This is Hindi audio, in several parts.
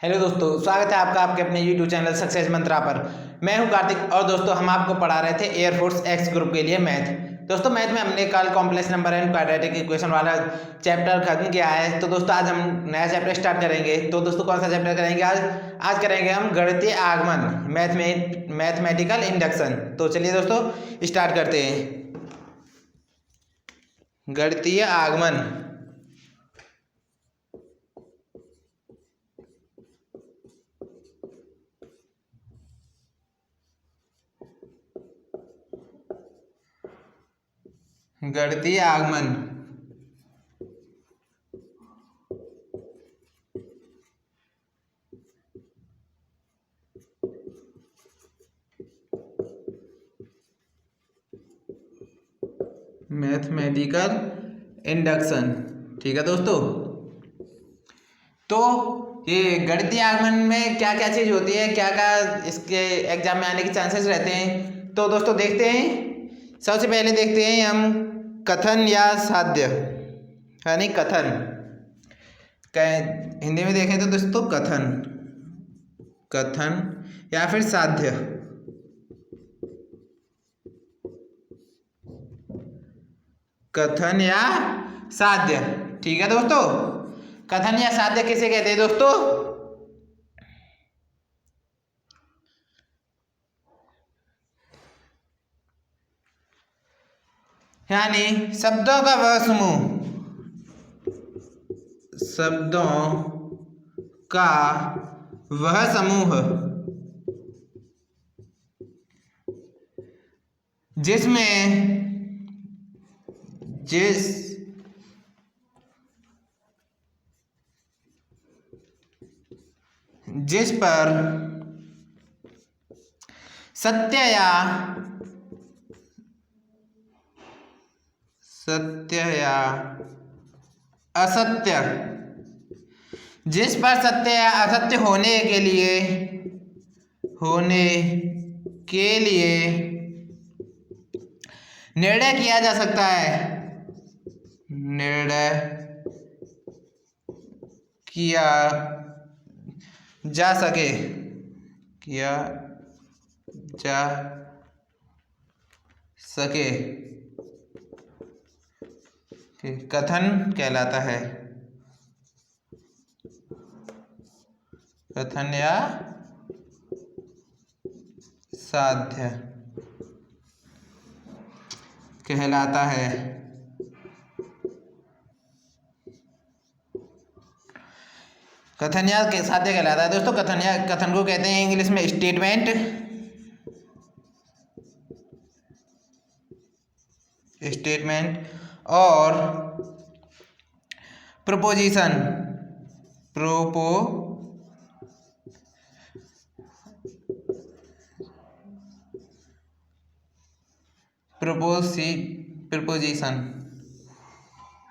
हेलो दोस्तों, स्वागत है आपका आपके अपने YouTube चैनल सक्सेस मंत्रा पर। मैं हूं कार्तिक और दोस्तों हम आपको पढ़ा रहे थे एयरफोर्स एक्स ग्रुप के लिए मैथ। दोस्तों मैथ में हमने कल complex number and quadratic equation वाला चैप्टर खत्म किया है। तो दोस्तों आज हम नया चैप्टर स्टार्ट करेंगे। तो दोस्तों कौन सा चैप्टर करेंगे आज करेंगे हम गणितीय आगमन, मैथमेटिकल इंडक्शन। तो चलिए दोस्तों स्टार्ट करते हैं। गणितीय आगमन, गणितीय आगमन मैथमेटिकल इंडक्शन। ठीक है दोस्तों, तो ये गणितीय आगमन में क्या क्या चीज होती है, क्या क्या इसके एग्जाम में आने के चांसेस रहते हैं। तो दोस्तों देखते हैं, सबसे पहले देखते हैं हम कथन या साध्य, यानी कथन हिंदी में देखें तो दोस्तों कथन या फिर साध्य। कथन या साध्य, ठीक है दोस्तों। कथन या साध्य किसे कहते हैं दोस्तों? यानी शब्दों का वह समूह, शब्दों का वह समूह जिस पर सत्य या असत्य, जिस पर सत्य या असत्य होने के लिए निर्णय किया जा सकता है, निर्णय किया जा सके कथन कहलाता है। कथन या साध्य कहलाता है। कथन या साध्य कहलाता है दोस्तों। कथन को कहते हैं इंग्लिश में स्टेटमेंट और प्रोपोजिशन,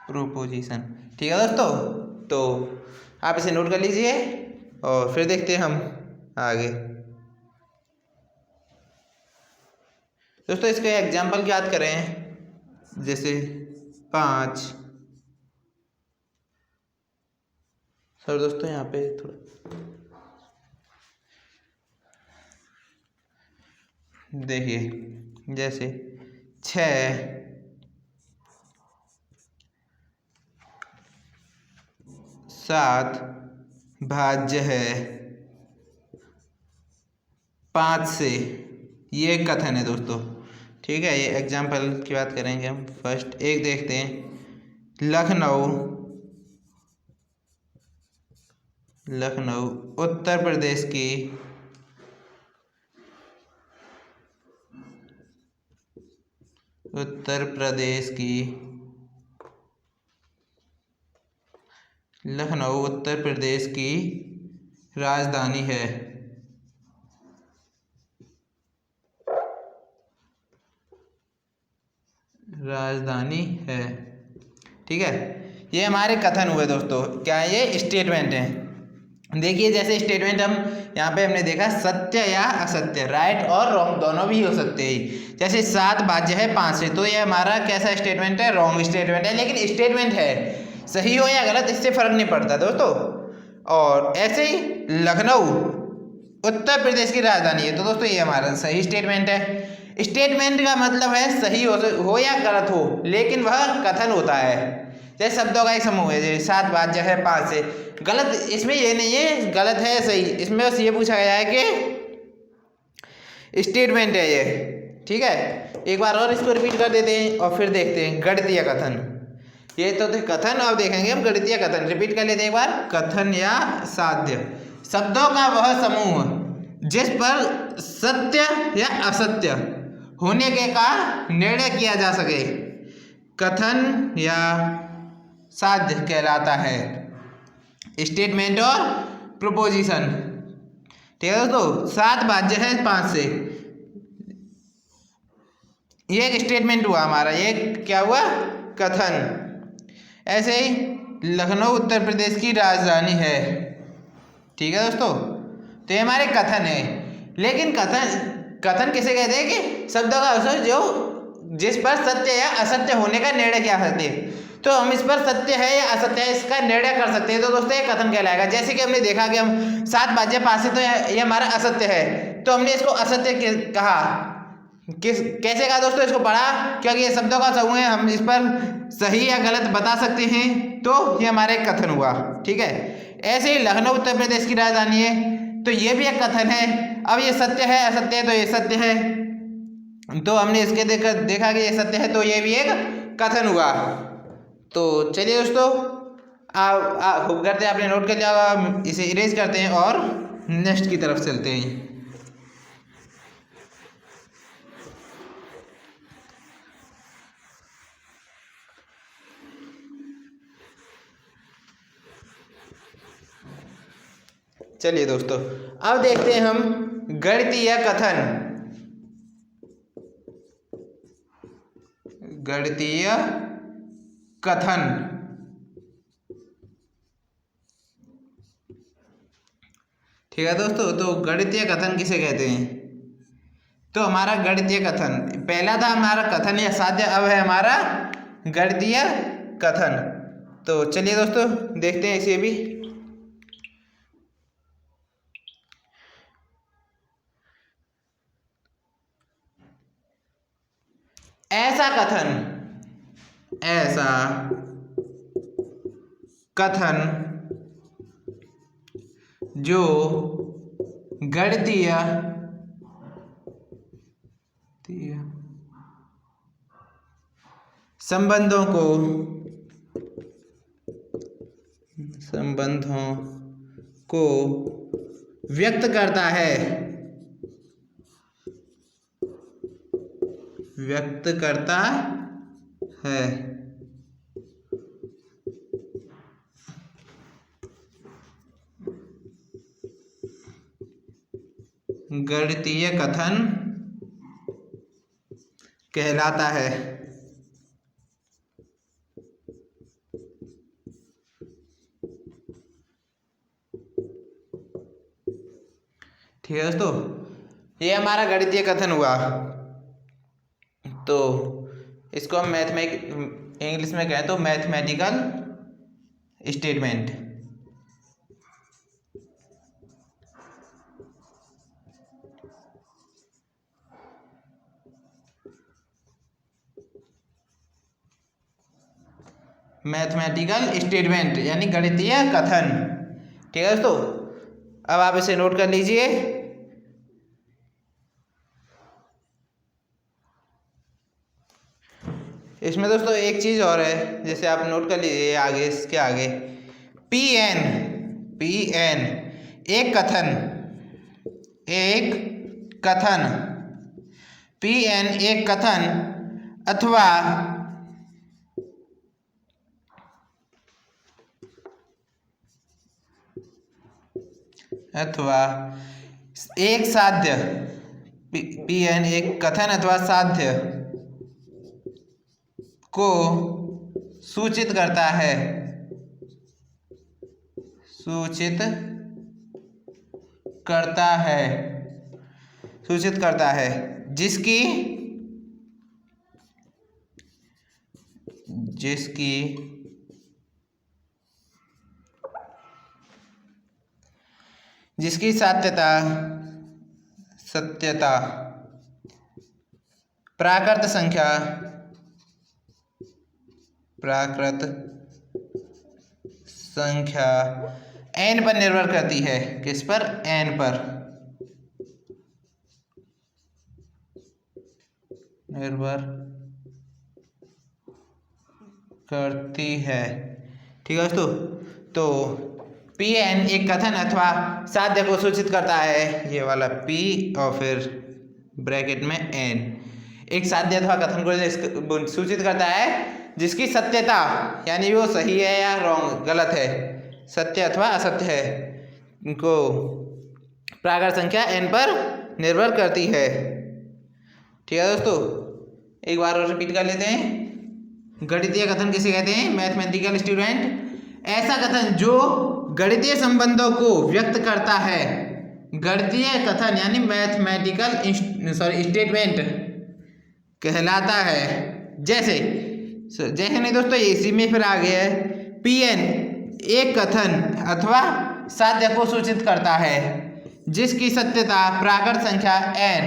प्रोपोजिशन, ठीक है दोस्तों। तो आप इसे नोट कर लीजिए और फिर देखते हैं हम आगे। दोस्तों इसके एग्जाम्पल की याद करें, जैसे 5। सर दोस्तों यहाँ पे थोड़ा देखिए, जैसे 6 7 भाज्य है 5 से, ये कथन है दोस्तों। ठीक है, ये एग्जाम्पल की बात करेंगे हम। फर्स्ट एक देखते हैं, लखनऊ उत्तर प्रदेश की लखनऊ उत्तर प्रदेश की राजधानी है। ठीक है, ये हमारे कथन हुए दोस्तों। क्या ये स्टेटमेंट है? देखिए जैसे स्टेटमेंट हम यहाँ पे हमने देखा सत्य या असत्य, राइट और रॉन्ग दोनों भी हो सकते हैं। जैसे 7 भाज्य है 5 से, तो ये हमारा कैसा स्टेटमेंट है? रॉन्ग स्टेटमेंट है। लेकिन स्टेटमेंट है, सही हो या गलत इससे फर्क नहीं पड़ता दोस्तों। और ऐसे ही लखनऊ उत्तर प्रदेश की राजधानी है। तो दोस्तों ये हमारा सही स्टेटमेंट है। स्टेटमेंट का मतलब है सही हो या गलत हो, लेकिन वह कथन होता है। जैसे शब्दों का एक समूह है, जैसे 7 भाज्य है 5 से। गलत इसमें ये नहीं है गलत है सही, इसमें बस ये पूछा गया है कि स्टेटमेंट है ये। ठीक है, एक बार और इसको रिपीट कर देते हैं और फिर देखते हैं गणितीय कथन। ये तो थे कथन, अब देखेंगे हम गणितीय कथन। रिपीट कर लेते हैं एक बार। कथन या साध्य, शब्दों का वह समूह जिस पर सत्य या असत्य होने के का निर्णय किया जा सके, कथन या साध्य कहलाता है। स्टेटमेंट और प्रोपोजिशन। ठीक है दोस्तों, 7 भाज्य है 5 से, ये एक स्टेटमेंट हुआ हमारा, ये क्या हुआ कथन। ऐसे ही लखनऊ उत्तर प्रदेश की राजधानी है। ठीक है दोस्तों, तो ये हमारे कथन है। लेकिन कथन किसे कहते हैं कि शब्दों का अवसर जो जिस पर सत्य या असत्य होने का निर्णय किया सकते हैं। तो हम इस पर सत्य है या असत्य है इसका निर्णय कर सकते हैं, तो दोस्तों ये कथन कहलाएगा। जैसे कि हमने देखा कि हम 7 भाज्य 5 से, तो ये हमारा असत्य है, तो हमने इसको असत्य कहा। कैसे कहा दोस्तों, इसको पढ़ा क्योंकि ये शब्दों का समूह है, हम इस पर सही या गलत बता सकते हैं, तो ये हमारे कथन हुआ। ठीक है, ऐसे ही लखनऊ उत्तर प्रदेश की राजधानी है, तो ये भी एक कथन है। अब ये सत्य है असत्य है, तो ये सत्य है, तो हमने इसके देखा कि ये सत्य है, तो ये भी एक कथन हुआ। तो चलिए दोस्तों, आप होप करते हैं आपने नोट कर लिया होगा। इसे इरेज करते हैं और नेक्स्ट की तरफ चलते हैं। चलिए दोस्तों, अब देखते हैं हम गणितीय कथन। गणितीय कथन, ठीक है दोस्तों, तो गणितीय कथन किसे कहते हैं? तो हमारा गणितीय कथन, पहला था हमारा कथन या साध्य, अब है हमारा गणितीय कथन। तो चलिए दोस्तों देखते हैं इसे भी। ऐसा कथन, ऐसा कथन जो गणितीय संबंधों को व्यक्त करता है, व्यक्त करता है। गणितीय कथन कहलाता है। ठीक है दोस्तों, ये हमारा गणितीय कथन हुआ। तो इसको हम इंग्लिश में कहें तो मैथमेटिकल स्टेटमेंट। मैथमेटिकल स्टेटमेंट यानी गणितीय कथन। ठीक है दोस्तों, अब आप इसे नोट कर लीजिए। इसमें दोस्तों एक चीज और है, जैसे आप नोट कर लीजिए आगे, इसके आगे पी एन एक कथन, एक कथन, पी एन एक कथन अथवा एक साध्य, पी एन एक कथन अथवा साध्य को सूचित करता है, सूचित करता है, सूचित करता है, जिसकी जिसकी सत्यता प्राकृत संख्या n पर निर्भर करती है। किस पर? n पर निर्भर करती है। ठीक है दोस्तों, तो Pn एक कथन अथवा साध्य को सूचित करता है, ये वाला P और फिर ब्रैकेट में n, एक साध्य अथवा कथन को सूचित करता है जिसकी सत्यता यानी वो सही है या रॉन्ग गलत है, सत्य अथवा असत्य है, इनको प्राकृत संख्या n पर निर्भर करती है। ठीक है दोस्तों, एक बार और रिपीट कर लेते हैं। गणितीय कथन किसे कहते हैं? मैथमेटिकल स्टूडेंट, ऐसा कथन जो गणितीय संबंधों को व्यक्त करता है। गणितीय कथन यानी मैथमेटिकल स्टेटमेंट कहलाता है। जैसे नहीं दोस्तों, इसी में फिर आगे है Pn एक कथन अथवा साध्य को सूचित करता है जिसकी सत्यता प्राकृत संख्या n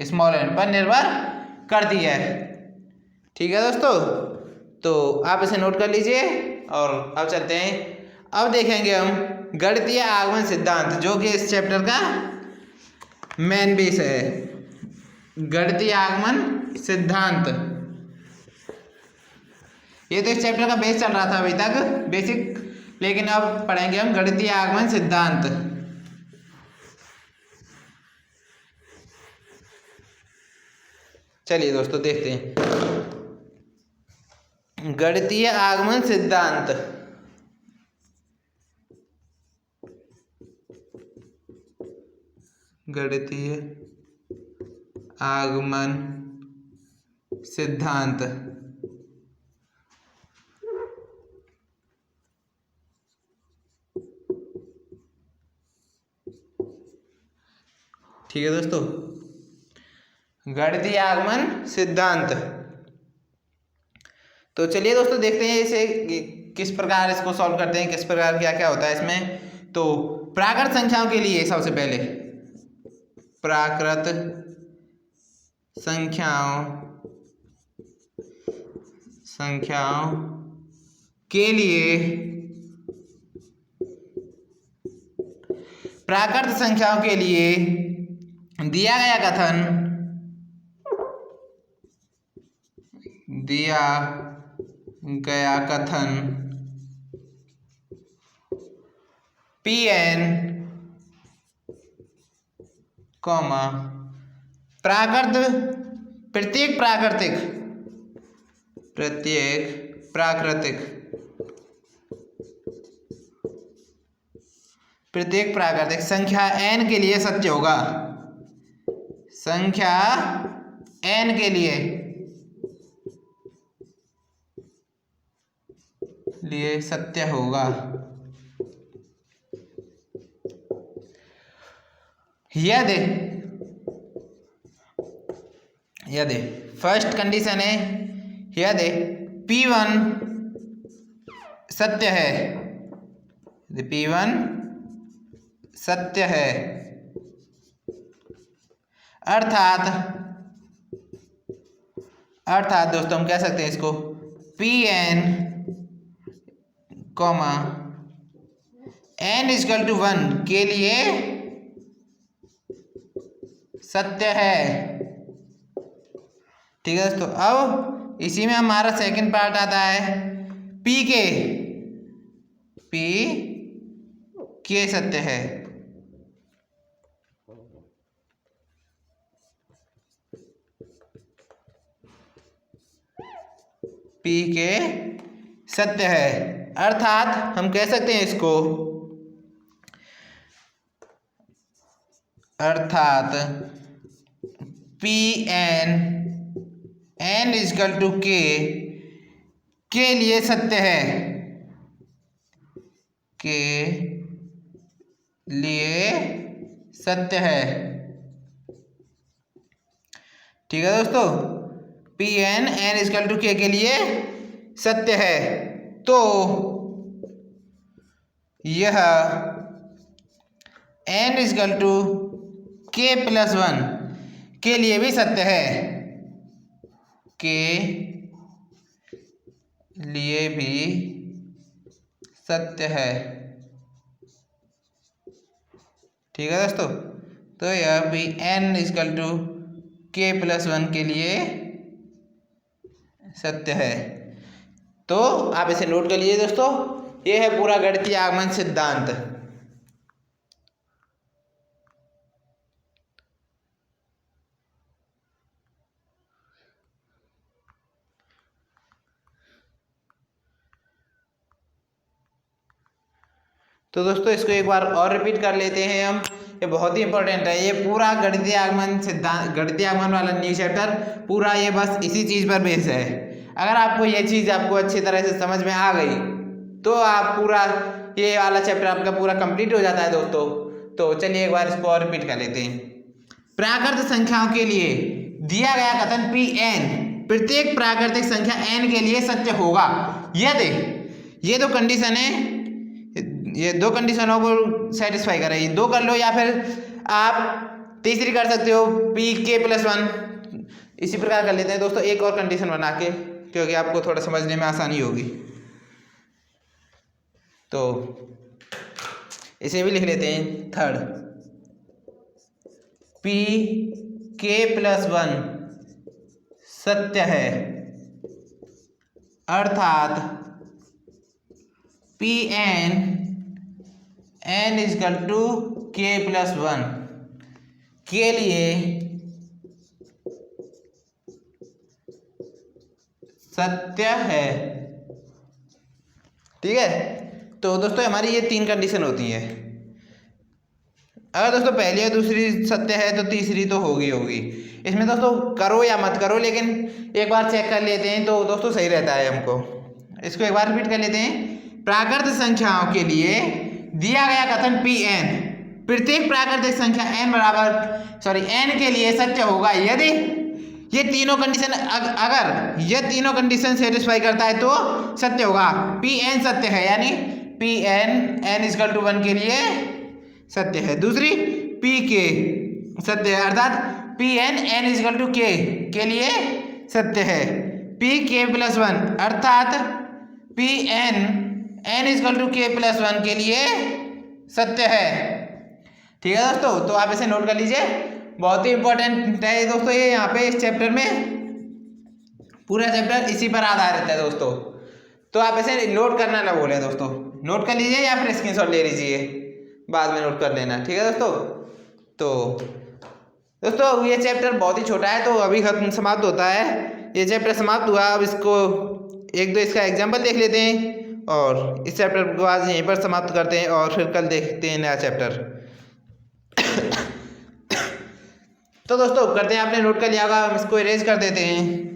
स्मॉल n पर निर्भर करती है। ठीक है दोस्तों, तो आप इसे नोट कर लीजिए और अब चलते हैं। अब देखेंगे हम गणितीय आगमन सिद्धांत, जो कि इस चैप्टर का मेन बेस है। गणितीय आगमन सिद्धांत, ये तो इस चैप्टर का बेस चल रहा था अभी तक, बेसिक, लेकिन अब पढ़ेंगे हम गणितीय आगमन सिद्धांत। चलिए दोस्तों देखते हैं गणितीय आगमन सिद्धांत। गणितीय आगमन सिद्धांत ठीक है दोस्तों, गणितीय आगमन सिद्धांत। तो चलिए दोस्तों देखते हैं इसे किस प्रकार इसको सॉल्व करते हैं, किस प्रकार क्या क्या होता है इसमें। तो प्राकृत संख्याओं के लिए सबसे पहले प्राकृत संख्याओं के लिए प्राकृत संख्याओं के लिए दिया गया कथन Pn कॉमा प्रत्येक प्राकृतिक संख्या n के लिए सत्य होगा। संख्या n के लिए सत्य होगा। यदि फर्स्ट कंडीशन है, यदि P1 सत्य है, यदि P1 सत्य है, अर्थात दोस्तों हम कह सकते हैं इसको Pn कॉमा n = 1 के लिए सत्य है। ठीक है दोस्तों, अब इसी में हमारा सेकंड पार्ट आता है P के सत्य है। P के सत्य है, अर्थात हम कह सकते हैं इसको, अर्थात Pn n = k के लिए सत्य है, के लिए सत्य है। ठीक है दोस्तों, Pn n = k के लिए सत्य है। तो यह n is equal to k plus 1 के लिए भी सत्य है, के लिए भी सत्य है। ठीक है दोस्तों, तो यह भी n is equal to k plus 1 के लिए सत्य है। तो आप इसे नोट कर लीजिए दोस्तों, ये है पूरा गणितीय आगमन सिद्धांत। तो दोस्तों इसको एक बार और रिपीट कर लेते हैं हम, ये बहुत ही इंपॉर्टेंट है। ये पूरा गणितीय आगमन सिद्धांत, गणितीय आगमन वाला न्यू चैप्टर पूरा ये बस इसी चीज़ पर बेस है। अगर आपको ये चीज़ आपको अच्छी तरह से समझ में आ गई तो आप पूरा ये वाला चैप्टर आपका पूरा कंप्लीट हो जाता है दोस्तों। तो चलिए एक बार इसको और रिपीट कर लेते हैं। प्राकृत संख्याओं के लिए दिया गया कथन Pn प्रत्येक प्राकृतिक संख्या n के लिए सत्य होगा यदि, ये दो कंडीशन है, ये दो कंडीशनों को सेटिस्फाई कर रही है, दो कर लो या फिर आप तीसरी कर सकते हो pk प्लस 1। इसी प्रकार कर लेते हैं दोस्तों एक और कंडीशन बना के, क्योंकि आपको थोड़ा समझने में आसानी होगी। तो इसे भी लिख लेते हैं थर्ड, pk प्लस 1 सत्य है, अर्थात Pn n is equal to k plus 1 के लिए सत्य है। ठीक है, तो दोस्तों हमारी ये तीन कंडीशन होती है। अगर दोस्तों पहली या दूसरी सत्य है तो तीसरी तो होगी होगी। इसमें दोस्तों करो या मत करो, लेकिन एक बार चेक कर लेते हैं तो दोस्तों सही रहता है हमको। इसको एक बार रिपीट कर लेते हैं। प्राकृत संख्याओं के लिए दिया गया कथन Pn प्रत्येक प्राकृतिक संख्या n बराबर n के लिए सत्य होगा यदि ये तीनों कंडीशन, अगर ये तीनों कंडीशन सेटिस्फाई करता है तो सत्य होगा। Pn सत्य है, यानी Pn n इजकल टू 1 के लिए सत्य है। दूसरी Pk सत्य है, अर्थात Pn n is equal to k के लिए सत्य है। Pk प्लस 1 अर्थात Pn n is equal to k plus 1 के लिए सत्य है। ठीक है दोस्तों, तो आप इसे नोट कर लीजिए, बहुत ही इंपॉर्टेंट है दोस्तों ये। यहाँ पे इस चैप्टर में पूरा चैप्टर इसी पर आधारित है दोस्तों, तो आप इसे नोट करना ना भूलें दोस्तों। नोट कर लीजिए या फिर स्क्रीनशॉट ले लीजिए, बाद में नोट कर लेना। ठीक है दोस्तों, तो दोस्तों ये चैप्टर बहुत ही छोटा है तो अभी खत्म समाप्त होता है। ये चैप्टर समाप्त हुआ, अब इसको एक दो इसका एग्जाम्पल देख लेते हैं और इस चैप्टर को आज यहीं पर समाप्त करते हैं और फिर कल देखते हैं नया चैप्टर। तो दोस्तों करते हैं, आपने नोट कर लिया होगा, हम इसको इरेज कर देते हैं।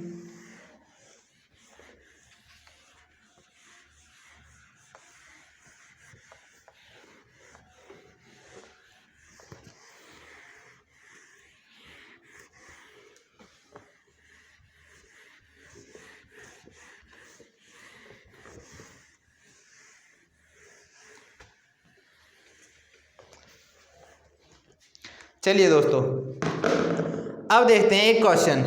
चलिए दोस्तों अब देखते हैं एक क्वेश्चन,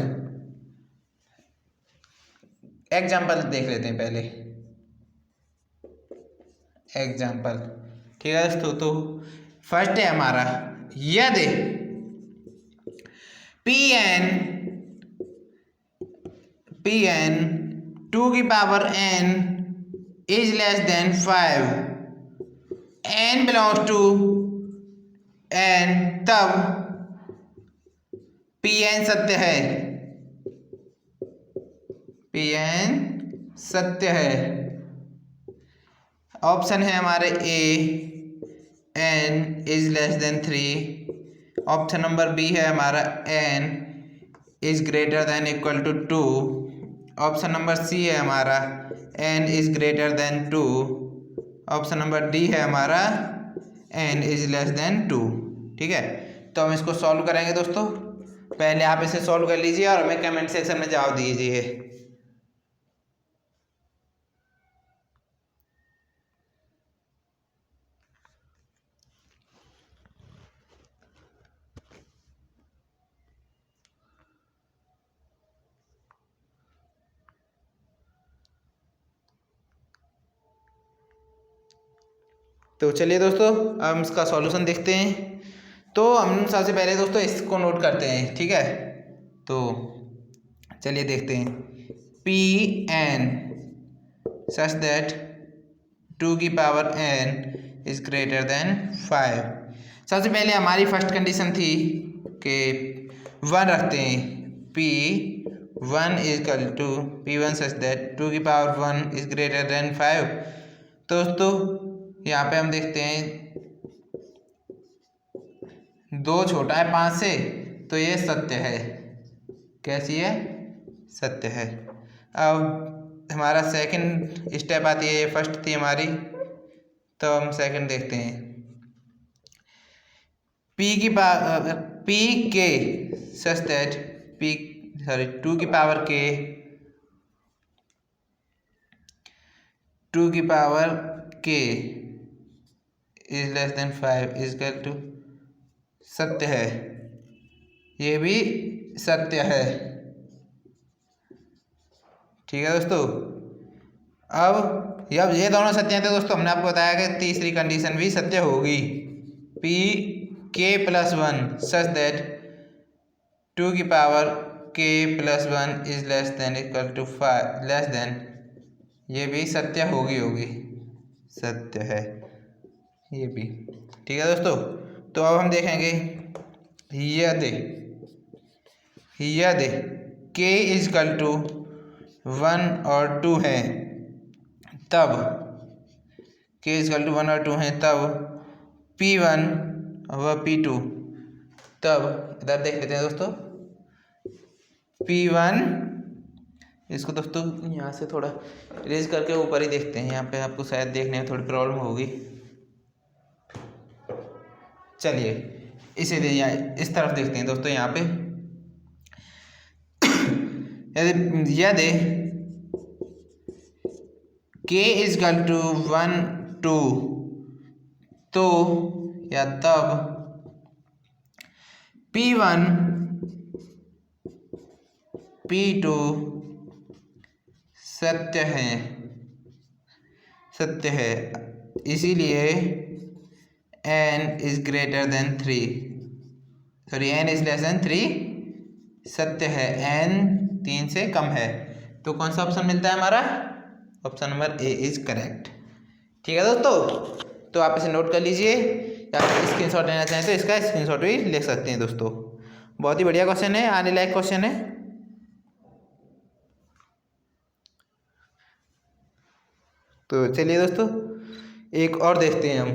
एग्जाम्पल देख लेते हैं पहले एग्जाम्पल। ठीक है दोस्तों, तो फर्स्ट है हमारा, यदि Pn 2 की power n is less than 5, n belongs to n, तब Pn सत्य है। Pn सत्य है। ऑप्शन है हमारे A n is less than 3, option number B है हमारा n is greater than equal to 2, option number C है हमारा n is greater than 2, option number D है हमारा n इज लेस देन 2। ठीक है, तो हम इसको सॉल्व करेंगे दोस्तों। पहले आप इसे सॉल्व कर लीजिए और हमें कमेंट सेक्शन में जवाब दीजिए। तो चलिए दोस्तों हम इसका सॉल्यूशन देखते हैं। तो हम सबसे पहले दोस्तों इसको नोट करते हैं, ठीक है। तो चलिए देखते हैं पी एन सच दैट 2 की power n is greater then 5। सबसे पहले हमारी फर्स्ट कंडीशन थी कि 1 रखते हैं, P1 is equal to P1 such that 2 की पावर 1 इज ग्रेटर देन 5। तो दोस्तों यहाँ पे हम देखते हैं 2 छोटा है 5 से, तो ये सत्य है। कैसी है? सत्य है। अब हमारा सेकंड स्टेप आती है, ये फर्स्ट थी हमारी, तो हम सेकंड देखते हैं। पी के सच दैट 2 की पावर के 2 की पावर के is less than 5 is equal to सत्य है। ये भी सत्य है, ठीक है दोस्तों। अब जब ये दोनों सत्य हैं तो दोस्तों हमने आपको बताया कि तीसरी कंडीशन भी सत्य होगी। पी के प्लस 1 सच दैट 2 की पावर के plus 1 is less than equal to 5 less than, ये भी सत्य होगी सत्य है ये भी, ठीक है दोस्तों। तो अब हम देखेंगे यदि के इजकल टू 1 और 2 है, तब के इजकल टू 1 और 2 हैं, तब P1 व P2, तब इधर देख लेते हैं दोस्तों P1, इसको दोस्तों यहाँ से थोड़ा रेज करके ऊपर ही देखते हैं, यहाँ पे आपको शायद देखने में थोड़ी प्रॉब्लम होगी। चलिए इसीलिए यहाँ इस तरफ देखते हैं दोस्तों। यहाँ पे यदि के इजकल टू 1 2, तो या तब P1 P2 सत्य है, इसीलिए n is greater then 3, sorry n is less than 3 सत्य है, n 3 से कम है। तो कौन सा ऑप्शन मिलता है हमारा? Option number A is correct, ठीक है दोस्तों। तो आप इसे नोट कर लीजिए, या फिर स्क्रीनशॉट लेना चाहें तो इसका स्क्रीनशॉट भी ले सकते हैं दोस्तों। बहुत ही बढ़िया क्वेश्चन है, आने लायक क्वेश्चन है। तो चलिए दोस्तों एक और देखते हैं हम।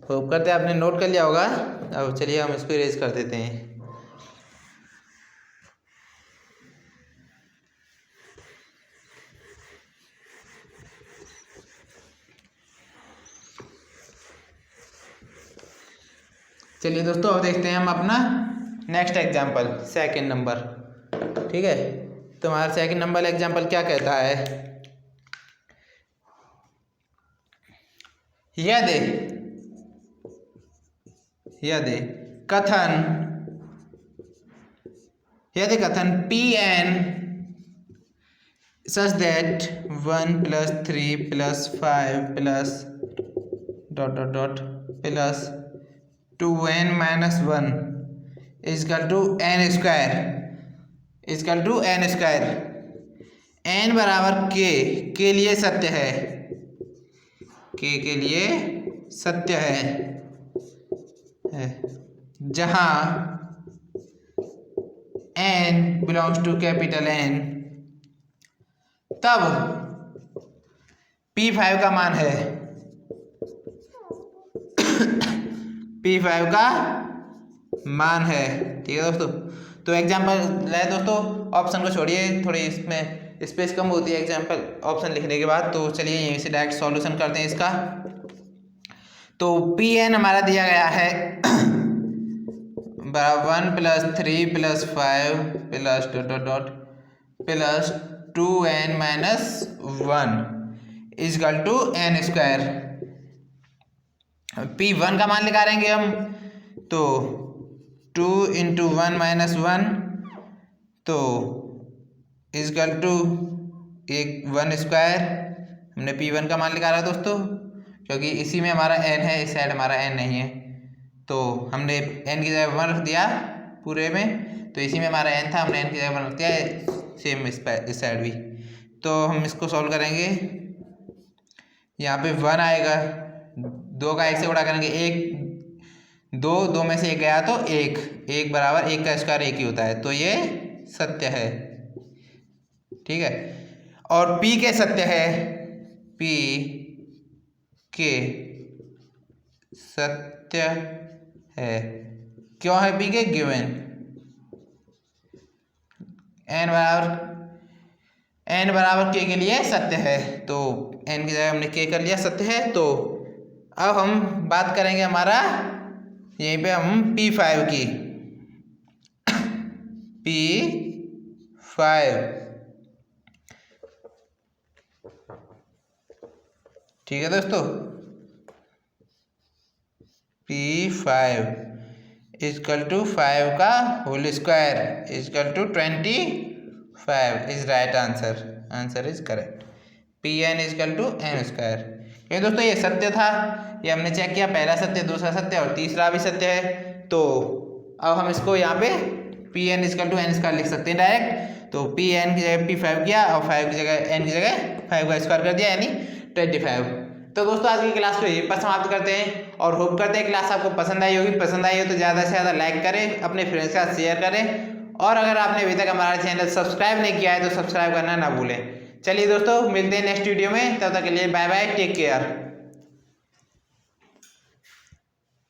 होप करते हैं आपने नोट कर लिया होगा। अब चलिए हम इसको इरेज कर देते हैं। चलिए दोस्तों अब देखते हैं हम अपना नेक्स्ट एग्जाम्पल, सेकंड नंबर, ठीक है। तो हमारा सेकंड नंबर एग्जाम्पल क्या कहता है? यदि कथन Pn such that 1 plus 3 plus 5 plus ... plus 2n minus 1 is equal to n square n बराबर के लिए सत्य है, के लिए सत्य है जहाँ n belongs to capital N, तब P5 का मान है P5 का मान है, ठीक है दोस्तों। तो एग्जाम्पल ले दोस्तों, ऑप्शन को छोड़िए, थोड़ी इसमें स्पेस कम होती है एग्जाम्पल ऑप्शन लिखने के बाद। तो चलिए यहीं से डायरेक्ट सॉल्यूशन करते हैं इसका। तो Pn हमारा दिया गया है 1 plus 3 plus 5 plus ... plus 2n minus 1 is equal to n square. P1 का मान निकालेंगे हम, तो 2 इंटू 1 माइनस 1, तो इजकल टू 1 स्क्वायर। हमने P1 का मान निकाला दोस्तों, क्योंकि इसी में हमारा n है, इस साइड हमारा n नहीं है, तो हमने n की जगह 1 रख दिया पूरे में, तो इसी में हमारा n था, हमने n की जगह 1 रख दिया, सेम इस साइड भी। तो हम इसको सॉल्व करेंगे, यहाँ पे 1 आएगा, 2 का 1 से गुणा करेंगे 1, 2 में से 1 गया तो 1, 1 बराबर 1 का स्क्वायर 1 ही होता है, तो ये सत्य है। ठीक है, और p के सत्य है, p के सत्य है, क्यों है p के? गिवन n बराबर k के लिए सत्य है, तो n की जगह हमने k कर लिया, सत्य है। तो अब हम बात करेंगे हमारा यहीं पे हम P5 की, P5, ठीक है दोस्तों, P5 इजकल टू 5 का whole square is equal to 25 is right answer, answer is correct. Pn is equal to n square. क्योंकि दोस्तों ये सत्य था, ये हमने चेक किया, पहला सत्य, दूसरा सत्य और तीसरा भी सत्य है। तो अब हम इसको यहाँ पे Pn is equal to n square लिख सकते हैं डायरेक्ट। तो Pn की जगह P5 किया और 5 की जगह n की जगह 5 का स्क्वायर कर दिया, यानी 25। तो दोस्तों आज की क्लास को यहीं पर समाप्त करते हैं और होप करते हैं क्लास आपको पसंद आई होगी। पसंद आई हो तो ज़्यादा से ज़्यादा लाइक करें, अपने फ्रेंड्स के साथ शेयर करें, और अगर आपने अभी तक हमारा चैनल सब्सक्राइब नहीं किया है तो सब्सक्राइब करना ना भूलें। चलिए दोस्तों, मिलते हैं नेक्स्ट वीडियो में, तब तक के लिए बाय बाय, टेक केयर।